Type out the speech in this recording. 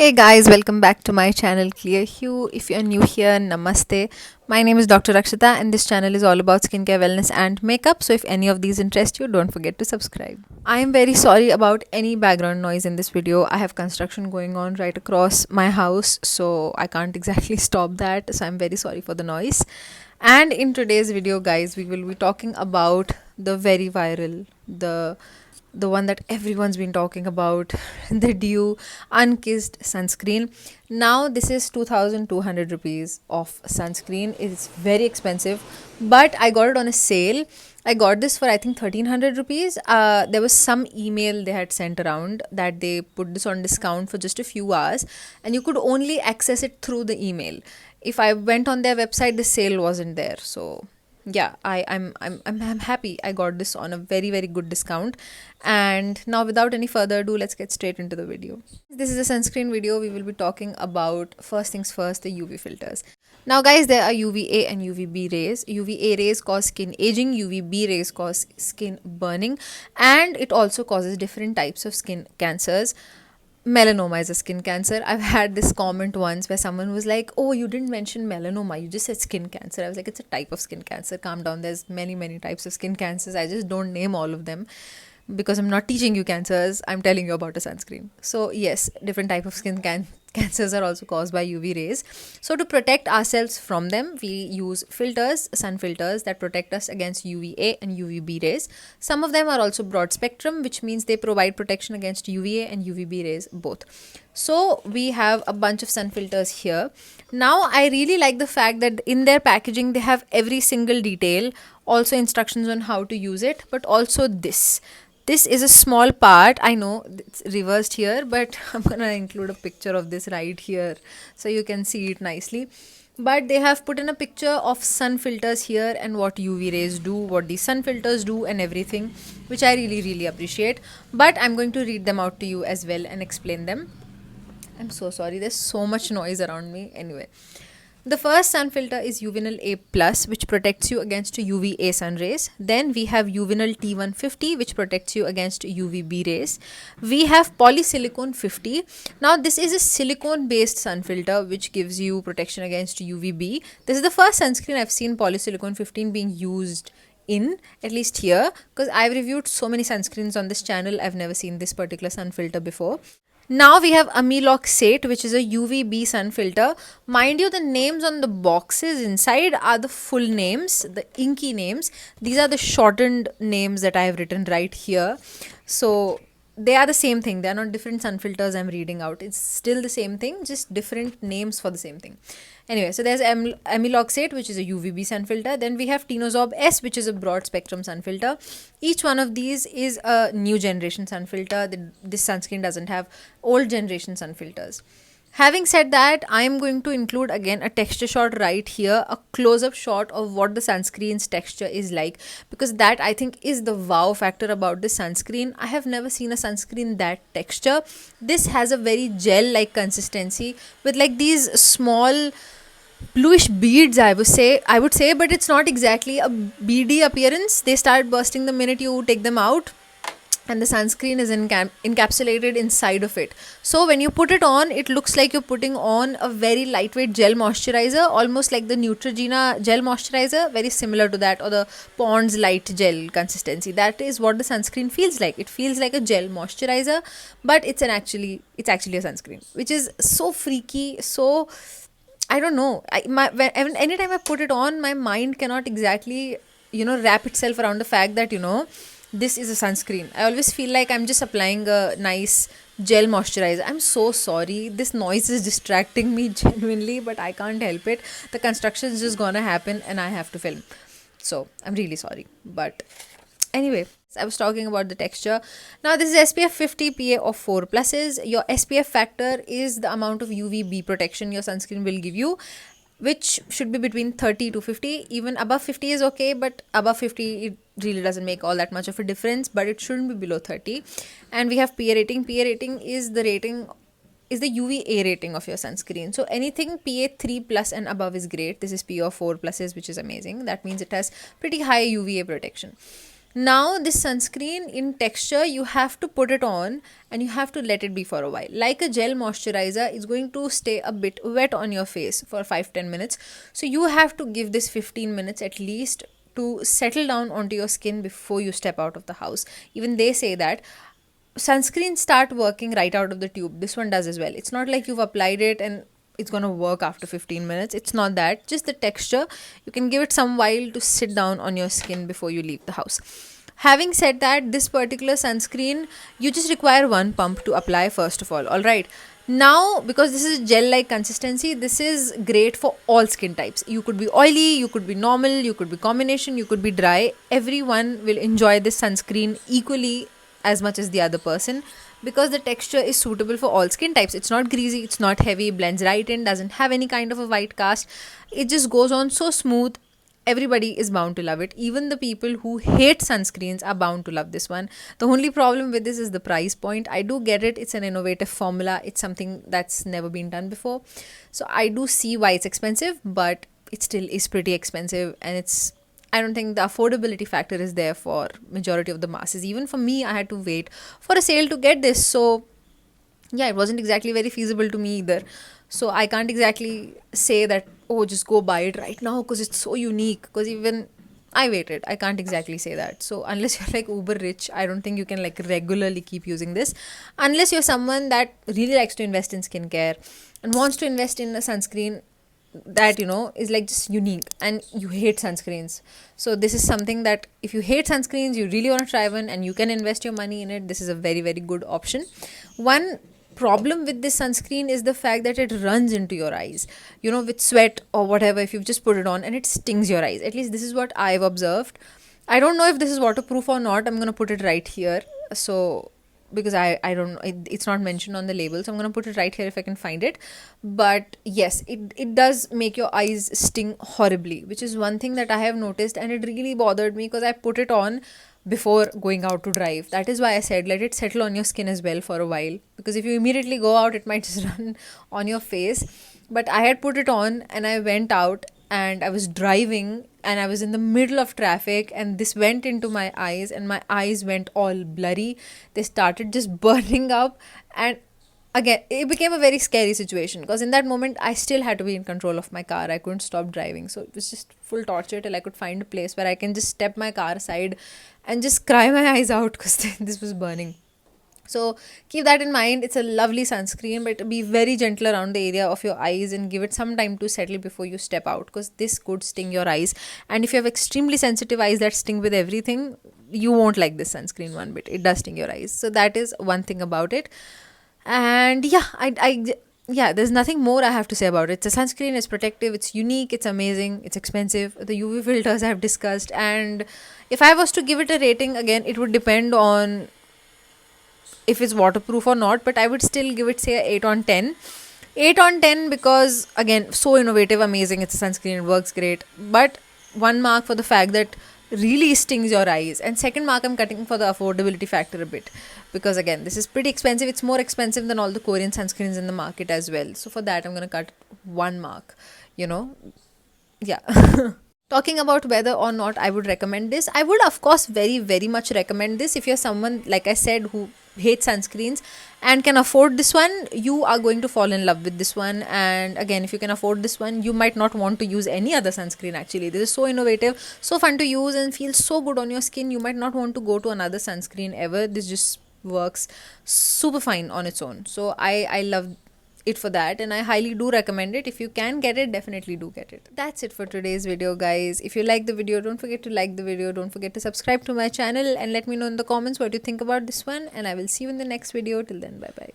Hey guys, welcome back to my channel ClearHue. If you're new here, namaste. My name is Dr. Rakshita and this channel is all about skincare, wellness and makeup. So if any of these interest you, don't forget to subscribe. I am very sorry about any background noise in this video. I have construction going on right across my house, so I can't exactly stop that. So I'm very sorry for the noise. And in today's video, guys, we will be talking about the very viral, the one that everyone's been talking about, the Dew unkissed sunscreen. Now this is 2200 rupees of sunscreen. It's very expensive, but I got it on a sale. I got this for I think 1300 rupees. There was some email they had sent around that they put this on discount for just a few hours, and you could only access it through the email. If I went on their website, the sale wasn't there. So yeah, I'm happy I got this on a very good discount. And now without any further ado, let's get straight into the video. This is a sunscreen video. We will be talking about, first things first, the UV filters. Now guys, there are UVA and UVB rays. UVA rays cause skin aging, UVB rays cause skin burning, and it also causes different types of skin cancers. Melanoma is a skin cancer. I've had this comment once where someone was like, oh, you didn't mention melanoma, you just said skin cancer. I was like, it's a type of skin cancer, calm down. There's many types of skin cancers. I just don't name all of them because I'm not teaching you cancers, I'm telling you about a sunscreen. So yes, different type of cancers are also caused by UV rays. So to protect ourselves from them, we use filters, sun filters, that protect us against UVA and UVB rays. Some of them are also broad spectrum, which means they provide protection against UVA and UVB rays both. So we have a bunch of sun filters here. Now I really like the fact that in their packaging they have every single detail, also instructions on how to use it, but also this is a small part. I know it's reversed here, but I'm gonna include a picture of this right here so you can see it nicely. But they have put in a picture of sun filters here and what UV rays do, what these sun filters do and everything, which I really appreciate. But I'm going to read them out to you as well and explain them. I'm so sorry, there's so much noise around me. Anyway, the first sun filter is Uvinal A+, which protects you against UVA sun rays. Then we have Uvinal T150, which protects you against UVB rays. We have Polysilicon 50. Now this is a silicone based sun filter which gives you protection against UVB. This is the first sunscreen I've seen Polysilicon 15 being used in, at least here, because I've reviewed so many sunscreens on this channel. I've never seen this particular sun filter before. Now we have Amiloxate, which is a UVB sun filter. Mind you, the names on the boxes inside are the full names, the inky names. These are the shortened names that I have written right here. So they are the same thing. They are not different sun filters I'm reading out. It's still the same thing, just different names for the same thing. Anyway, so there's Amiloxate, which is a UVB sun filter. Then we have Tinosorb S, which is a broad spectrum sun filter. Each one of these is a new generation sun filter. This sunscreen doesn't have old generation sun filters. Having said that, I am going to include again a texture shot right here, a close-up shot of what the sunscreen's texture is like, because that I think is the wow factor about this sunscreen. I have never seen a sunscreen that texture. This has a very gel-like consistency with like these small bluish beads, I would say, but it's not exactly a beady appearance. They start bursting the minute you take them out, and the sunscreen is encapsulated inside of it. So when you put it on, it looks like you're putting on a very lightweight gel moisturizer, almost like the Neutrogena gel moisturizer, very similar to that, or the Pond's light gel consistency. That is what the sunscreen feels like. It feels like a gel moisturizer, but it's actually a sunscreen, which is so freaky. So I don't know. Anytime I put it on, my mind cannot exactly, wrap itself around the fact that, this is a sunscreen. I always feel like I'm just applying a nice gel moisturizer. I'm so sorry. This noise is distracting me genuinely, but I can't help it. The construction is just gonna happen and I have to film. So I'm really sorry. But anyway, I was talking about the texture. Now this is SPF 50 PA of 4 pluses. Your SPF factor is the amount of UVB protection your sunscreen will give you, which should be between 30 to 50. Even above 50 is okay, but above 50 it really doesn't make all that much of a difference, but it shouldn't be below 30. And we have PA rating. PA rating is the UVA rating of your sunscreen. So anything PA 3 plus and above is great. This is PA of 4 pluses, which is amazing. That means it has pretty high UVA protection. Now this sunscreen in texture, you have to put it on and you have to let it be for a while. Like a gel moisturizer, it's going to stay a bit wet on your face for 5-10 minutes. So you have to give this 15 minutes at least to settle down onto your skin before you step out of the house. Even they say that sunscreen start working right out of the tube. This one does as well. It's not like you've applied it and it's going to work after 15 minutes. It's not that. Just the texture, you can give it some while to sit down on your skin before you leave the house. Having said that, this particular sunscreen, you just require one pump to apply first of all right? Now, because this is gel like consistency, this is great for all skin types. You could be oily, you could be normal, you could be combination, you could be dry. Everyone will enjoy this sunscreen equally as much as the other person, because the texture is suitable for all skin types. It's not greasy, it's not heavy, blends right in, doesn't have any kind of a white cast. It just goes on so smooth. Everybody is bound to love it. Even the people who hate sunscreens are bound to love this one. The only problem with this is the price point. I do get it. It's an innovative formula. It's something that's never been done before. So I do see why it's expensive, but it still is pretty expensive, and it's, I don't think the affordability factor is there for majority of the masses. Even for me, I had to wait for a sale to get this. So yeah, it wasn't exactly very feasible to me either. So I can't exactly say that, oh, just go buy it right now because it's so unique. Because even I waited, I can't exactly say that. So unless you're like uber rich, I don't think you can like regularly keep using this. Unless you're someone that really likes to invest in skincare and wants to invest in a sunscreen that, you know, is like just unique, and you hate sunscreens. So this is something that if you hate sunscreens, you really want to try one and you can invest your money in it, this is a very, very good option. One problem with this sunscreen is the fact that it runs into your eyes, you know, with sweat or whatever. If you've just put it on and it stings your eyes, at least this is what I've observed. I don't know if this is waterproof or not. I'm going to put it right here. So because I don't know, it's not mentioned on the label, so I'm going to put it right here if I can find it. But yes, it does make your eyes sting horribly, which is one thing that I have noticed, and it really bothered me because I put it on before going out to drive. That is why I said let it settle on your skin as well for a while, because if you immediately go out, it might just run on your face. But I had put it on and I went out and I was driving and I was in the middle of traffic, and this went into my eyes and my eyes went all blurry. They started just burning up, and again it became a very scary situation because in that moment I still had to be in control of my car. I couldn't stop driving, so it was just full torture till I could find a place where I can just step my car aside and just cry my eyes out because this was burning. So keep that in mind. It's a lovely sunscreen, but be very gentle around the area of your eyes and give it some time to settle before you step out, because this could sting your eyes. And if you have extremely sensitive eyes that sting with everything, you won't like this sunscreen one bit. It does sting your eyes. So that is one thing about it. And yeah, yeah, there's nothing more I have to say about it. It's a sunscreen, it's protective, it's unique, it's amazing, it's expensive. The UV filters I have discussed. And if I was to give it a rating, again, it would depend on if it's waterproof or not, but I would still give it, say, a 8 on 10. 8 on 10 because, again, so innovative, amazing, it's a sunscreen, it works great. But 1 mark for the fact that really stings your eyes. And 2nd mark I'm cutting for the affordability factor a bit, because again, this is pretty expensive. It's more expensive than all the Korean sunscreens in the market as well. So for that, I'm going to cut 1 mark, you know. Yeah. Talking about whether or not I would recommend this, I would of course very, very much recommend this. If you're someone, like I said, who hates sunscreens and can afford this one, you are going to fall in love with this one. And again, if you can afford this one, you might not want to use any other sunscreen. Actually, this is so innovative, so fun to use, and feels so good on your skin. You might not want to go to another sunscreen ever. This just works super fine on its own. So I love it for that, and I highly do recommend it. If you can get it, definitely do get it. That's it for today's video, guys. If you like the video, don't forget to like the video, don't forget to subscribe to my channel, and let me know in the comments what you think about this one, and I will see you in the next video. Till then, bye bye.